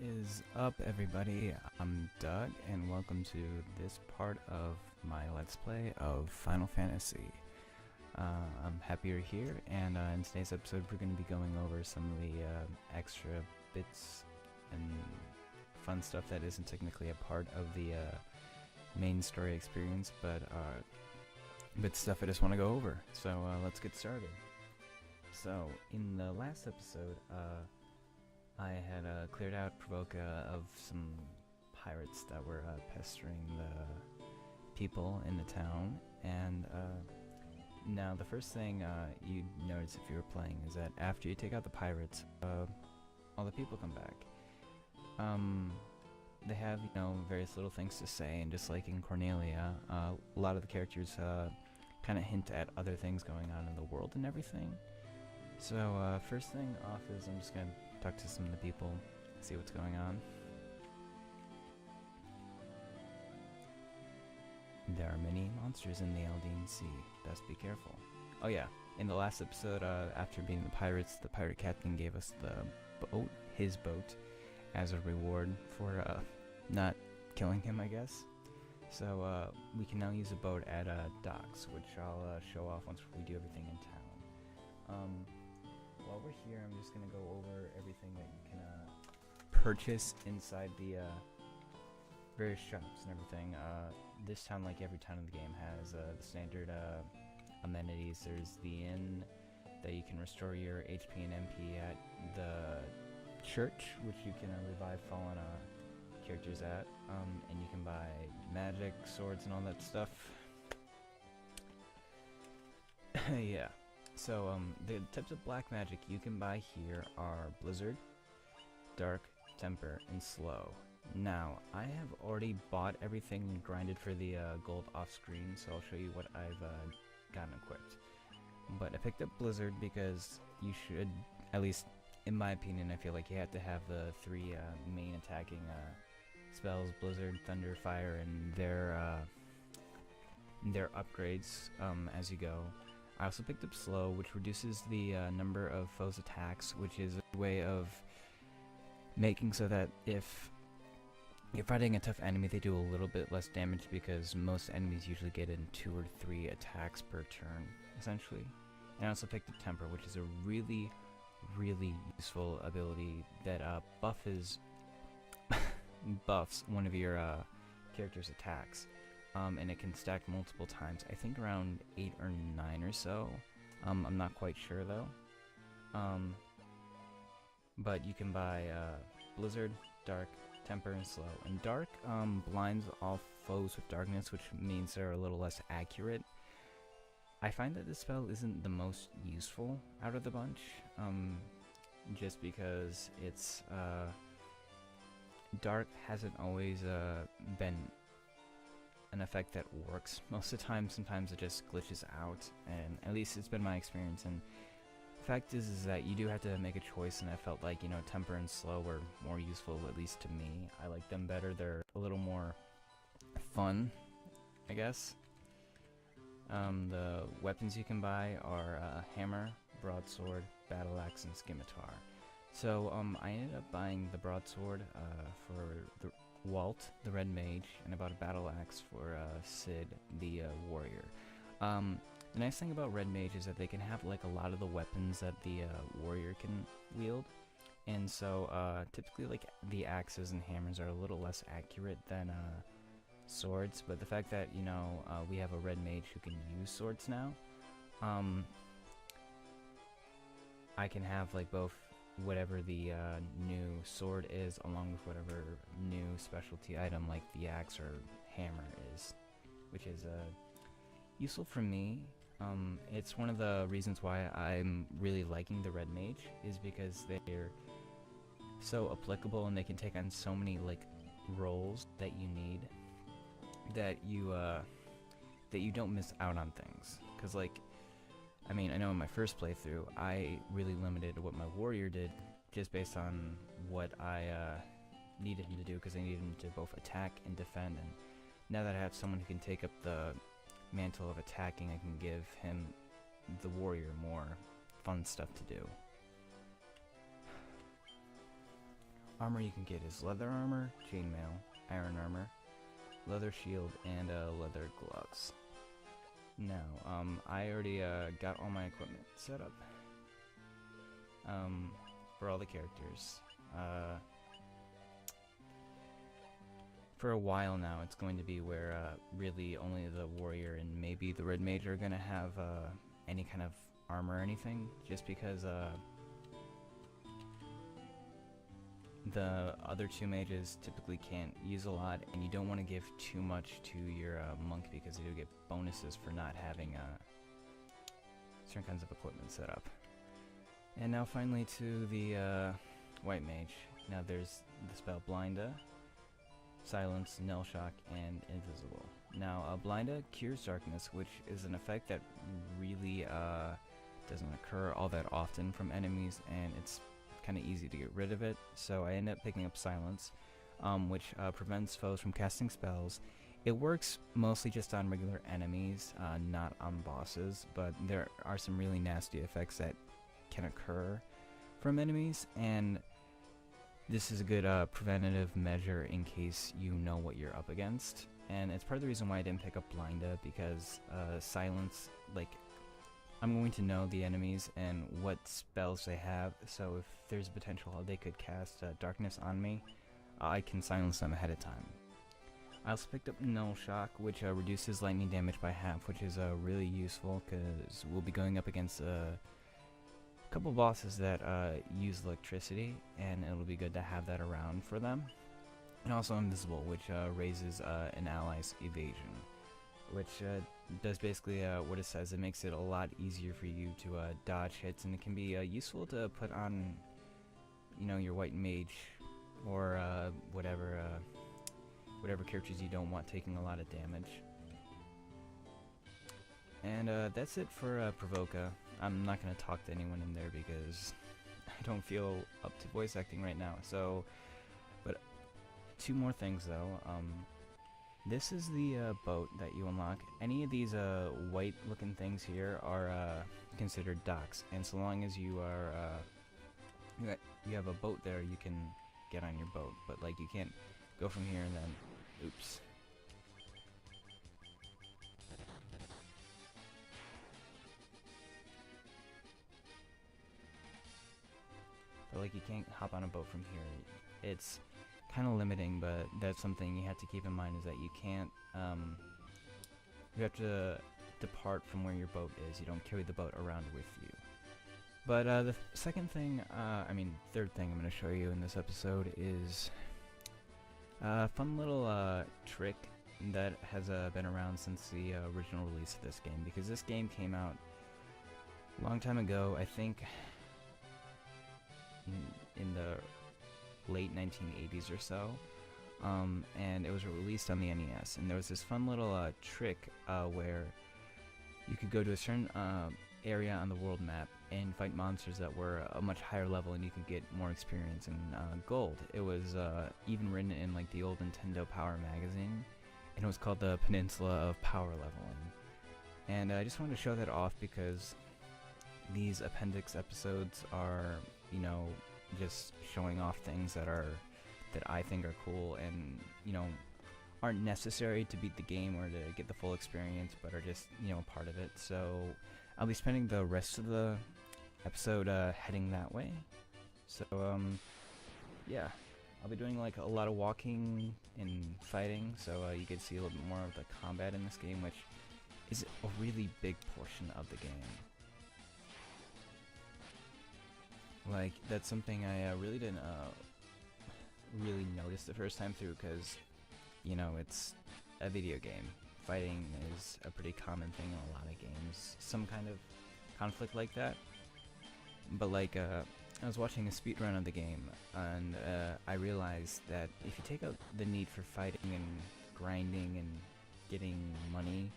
is up, everybody? I'm Doug, and welcome to this part of my Let's Play of Final Fantasy. I'm happy you're here, and in today's episode we're going to be going over some of the extra bits and fun stuff that isn't technically a part of the main story experience, but stuff I just want to go over. So let's get started. So, in the last episode, I had cleared out Provokian of some pirates that were pestering the people in the town, and now the first thing you'd notice if you were playing is that after you take out the pirates, all the people come back. They have, various little things to say, and just like in Cornelia, a lot of the characters kind of hint at other things going on in the world and everything. So, first thing off is I'm just going to talk to some of the people, see what's going on. There are many monsters in the Aldine Sea. Best be careful. Oh yeah, in the last episode, after beating the pirates, the pirate captain gave us the boat, his boat, as a reward for not killing him, I guess. So, we can now use a boat at docks, which I'll show off once we do everything in town. While we're here, I'm just going to go over everything that you can purchase inside the various shops and everything. This town, like every town in the game, has the standard amenities. There's the inn that you can restore your HP and MP at, the church, which you can revive fallen characters at, and you can buy magic, swords, and all that stuff. Yeah. So, the types of black magic you can buy here are Blizzard, Dark, Temper, and Slow. Now, I have already bought everything and grinded for the gold off-screen, so I'll show you what I've gotten equipped. But I picked up Blizzard because you should, at least in my opinion, I feel like you have to have the three main attacking spells, Blizzard, Thunder, Fire, and their upgrades as you go. I also picked up Slow, which reduces the number of foes' attacks, which is a way of making so that if you're fighting a tough enemy, they do a little bit less damage because most enemies usually get in 2 or 3 attacks per turn, essentially. And I also picked up Temper, which is a really, really useful ability that buffs one of your character's attacks. And it can stack multiple times. I think around 8 or 9 or so. I'm not quite sure though. But you can buy Blizzard, Dark, Temper, and Slow. And Dark blinds all foes with darkness, which means they're a little less accurate. I find that this spell isn't the most useful out of the bunch, just because it's Dark hasn't always been an effect that works most of the time. Sometimes it just glitches out, and at least it's been my experience. And the fact is that you do have to make a choice, and I felt like, Temper and Slow were more useful, at least to me. I like them better. They're a little more fun, I guess. The weapons you can buy are Hammer, Broadsword, Battle Axe, and Scimitar. So I ended up buying the Broadsword for the Walt, the Red Mage, and I bought a Battle Axe for Sid, the Warrior. The nice thing about Red Mage is that they can have like a lot of the weapons that the Warrior can wield, and so typically like the axes and hammers are a little less accurate than swords, but the fact that we have a Red Mage who can use swords now, I can have like both whatever the new sword is along with whatever new specialty item like the axe or hammer is, which is useful for me. It's one of the reasons why I'm really liking the Red Mage, is because they're so applicable and they can take on so many like roles that you need, that you don't miss out on things. Because I know in my first playthrough, I really limited what my warrior did just based on what I needed him to do, because I needed him to both attack and defend. And now that I have someone who can take up the mantle of attacking, I can give him, the warrior, more fun stuff to do. armor you can get is leather armor, chainmail, iron armor, leather shield, and leather gloves. Now, I already got all my equipment set up for all the characters. For a while now, it's going to be where really only the warrior and maybe the red mage are going to have any kind of armor or anything, just because the other two mages typically can't use a lot, and you don't want to give too much to your monk because they do get bonuses for not having certain kinds of equipment set up. And now finally to the white mage. Now there's the spell Blinda, Silence, Null Shock, and Invisible. Now Blinda cures darkness, which is an effect that really doesn't occur all that often from enemies, and it's kind of easy to get rid of it, so I end up picking up Silence, which prevents foes from casting spells. It works mostly just on regular enemies, not on bosses, but there are some really nasty effects that can occur from enemies, and this is a good preventative measure in case you know what you're up against. And it's part of the reason why I didn't pick up Blinda, because Silence, like, I'm going to know the enemies and what spells they have, so if there's a potential they could cast darkness on me, I can silence them ahead of time. I also picked up Null Shock, which reduces lightning damage by half, which is really useful because we'll be going up against a couple bosses that use electricity, and it'll be good to have that around for them. And also Invisible, which raises an ally's evasion, which does basically what it says. It makes it a lot easier for you to dodge hits, and it can be useful to put on, you know, your white mage or whatever characters you don't want taking a lot of damage. And that's it for Provoka. I'm not going to talk to anyone in there because I don't feel up to voice acting right now. So, but two more things though. This is the boat that you unlock. Any of these white looking things here are considered docks, and so long as you are you have a boat there, you can get on your boat, but like you can't go from here and then oops. But like you can't hop on a boat from here. It's kind of limiting, but that's something you have to keep in mind, is that you can't you have to depart from where your boat is. You don't carry the boat around with you. But the second thing, third thing I'm going to show you in this episode is a fun little trick that has been around since the original release of this game, because this game came out a long time ago, I think in the late 1980s or so, and it was released on the NES, and there was this fun little trick where you could go to a certain area on the world map and fight monsters that were a much higher level, and you could get more experience and gold. It was even written in like the old Nintendo Power magazine, and it was called the Peninsula of Power Leveling. And I just wanted to show that off because these Appendix episodes are, you know, just showing off things that I think are cool, and you know, aren't necessary to beat the game or to get the full experience, but are just, you know, part of it. So I'll be spending the rest of the episode heading that way. So yeah, I'll be doing like a lot of walking and fighting, so you can see a little bit more of the combat in this game, which is a really big portion of the game. Like, that's something I really didn't really notice the first time through, because, you know, it's a video game. Fighting is a pretty common thing in a lot of games, some kind of conflict like that. But like, I was watching a speedrun of the game, and I realized that if you take out the need for fighting and grinding and getting money,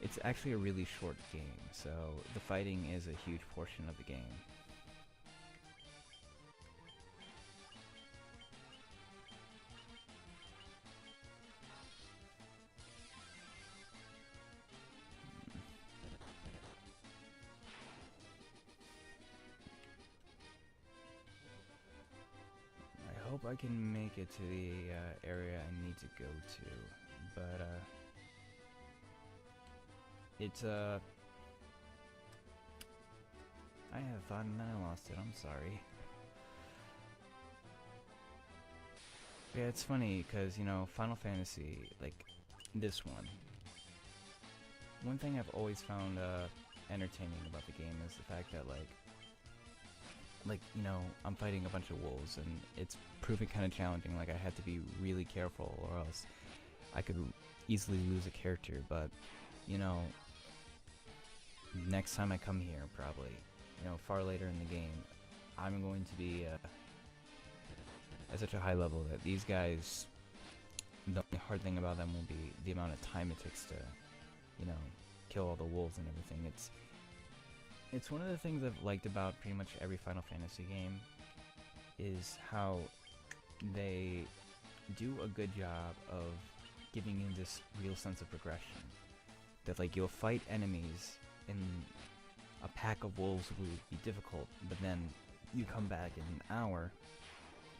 it's actually a really short game, so the fighting is a huge portion of the game. I hope hope I can make it to the area I need to go to, but it's I had a thought and then I lost it. I'm sorry. Yeah, it's funny because, you know, Final Fantasy, like this one. One thing I've always found entertaining about the game is the fact that, like, you know, I'm fighting a bunch of wolves and it's proving kind of challenging. Like, I had to be really careful or else I could easily lose a character. But, you know, next time I come here, probably, you know, far later in the game, I'm going to be at such a high level that these guys, the only hard thing about them will be the amount of time it takes to, you know, kill all the wolves and everything. It's one of the things I've liked about pretty much every Final Fantasy game is how they do a good job of giving you this real sense of progression. That, like, you'll fight enemies in a pack of wolves would be difficult, but then you come back in an hour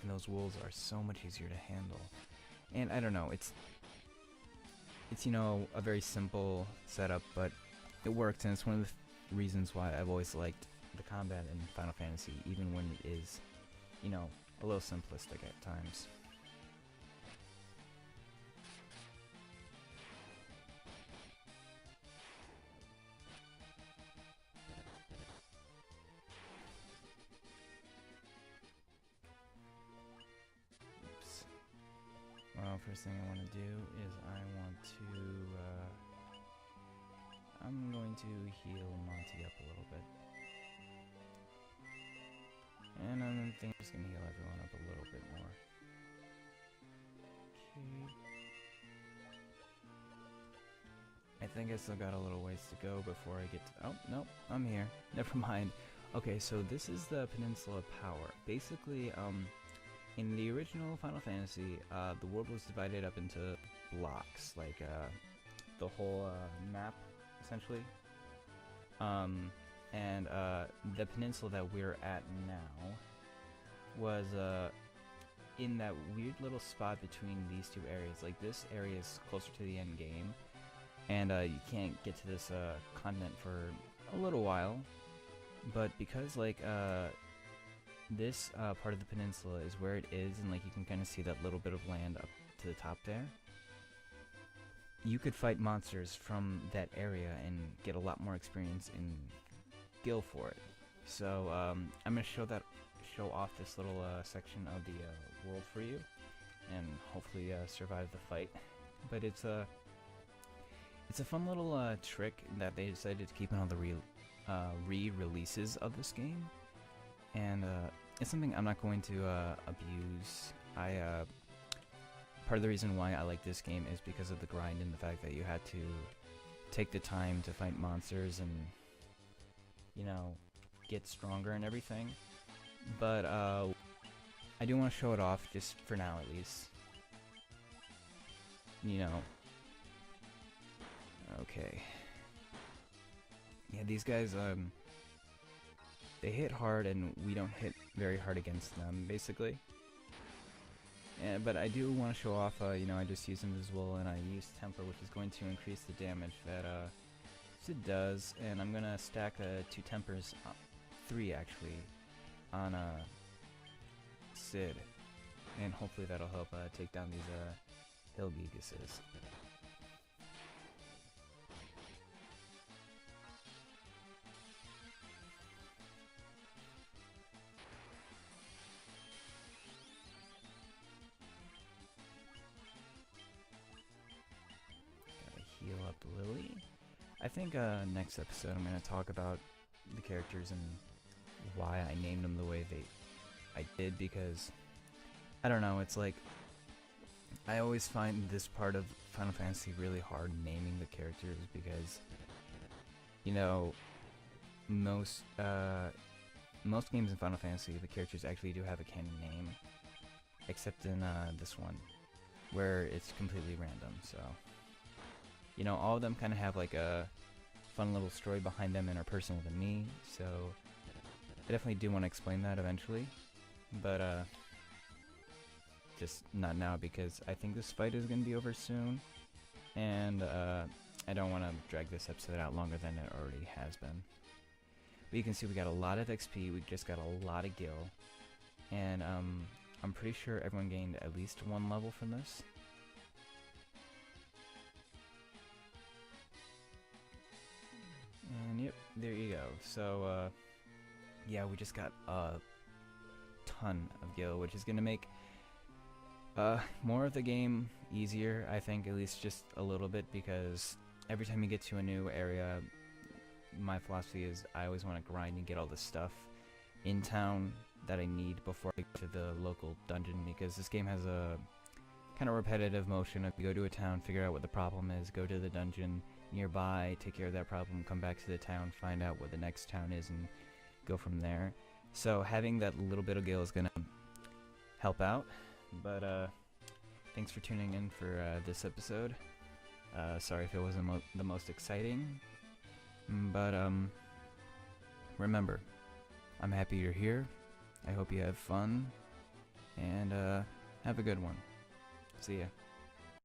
and those wolves are so much easier to handle. And I don't know, it's you know, a very simple setup, but it works, and it's one of the reasons why I've always liked the combat in Final Fantasy, even when it is, you know, a little simplistic at times. Oops. Well, first thing I want to do is I'm going to heal Monty up a little bit. And I think I'm just going to heal everyone up a little bit more. Okay. I think I still got a little ways to go before I get to... Oh, no, I'm here. Never mind. Okay, so this is the Peninsula Power. Basically, in the original Final Fantasy, the world was divided up into blocks, like the whole map, essentially. And the peninsula that we're at now was in that weird little spot between these two areas. Like, this area is closer to the end game, and you can't get to this continent for a little while. But because, like, this part of the peninsula is where it is, and, like, you can kind of see that little bit of land up to the top there, you could fight monsters from that area and get a lot more experience in Gil for it. So I'm gonna show off this little section of the world for you, and hopefully survive the fight. But it's a fun little trick that they decided to keep in all the re-releases of this game, and it's something I'm not going to abuse. Part of the reason why I like this game is because of the grind and the fact that you had to take the time to fight monsters and, you know, get stronger and everything. But I do want to show it off, just for now at least. You know. Okay. Yeah, these guys, they hit hard and we don't hit very hard against them, basically. But I do want to show off, you know, I just use Invisible and I use Temper, which is going to increase the damage that Sid does. And I'm going to stack 2 Tempers, 3 actually, on Sid. And hopefully that'll help take down these Hillgeeguses. Heal up Lily. I think next episode I'm going to talk about the characters and why I named them the way I did, because I don't know, it's like I always find this part of Final Fantasy really hard, naming the characters, because, you know, most games in Final Fantasy, the characters actually do have a canon name, except in this one, where it's completely random. So, you know, all of them kind of have like a fun little story behind them and are personal to me, so I definitely do want to explain that eventually. But just not now because I think this fight is going to be over soon, and I don't want to drag this episode out longer than it already has been. But you can see we got a lot of XP, we just got a lot of gil, and I'm pretty sure everyone gained at least 1 level from this. And yep, there you go. So yeah, we just got a ton of gil, which is going to make more of the game easier, I think, at least just a little bit, because every time you get to a new area, my philosophy is I always want to grind and get all the stuff in town that I need before I go to the local dungeon, because this game has a kind of repetitive motion of you go to a town, figure out what the problem is, go to the dungeon nearby, take care of that problem, come back to the town, find out what the next town is, and go from there. So having that little bit of gil is going to help out, but thanks for tuning in for this episode. Sorry if it wasn't the most exciting, but remember, I'm happy you're here. I hope you have fun, and have a good one. See ya.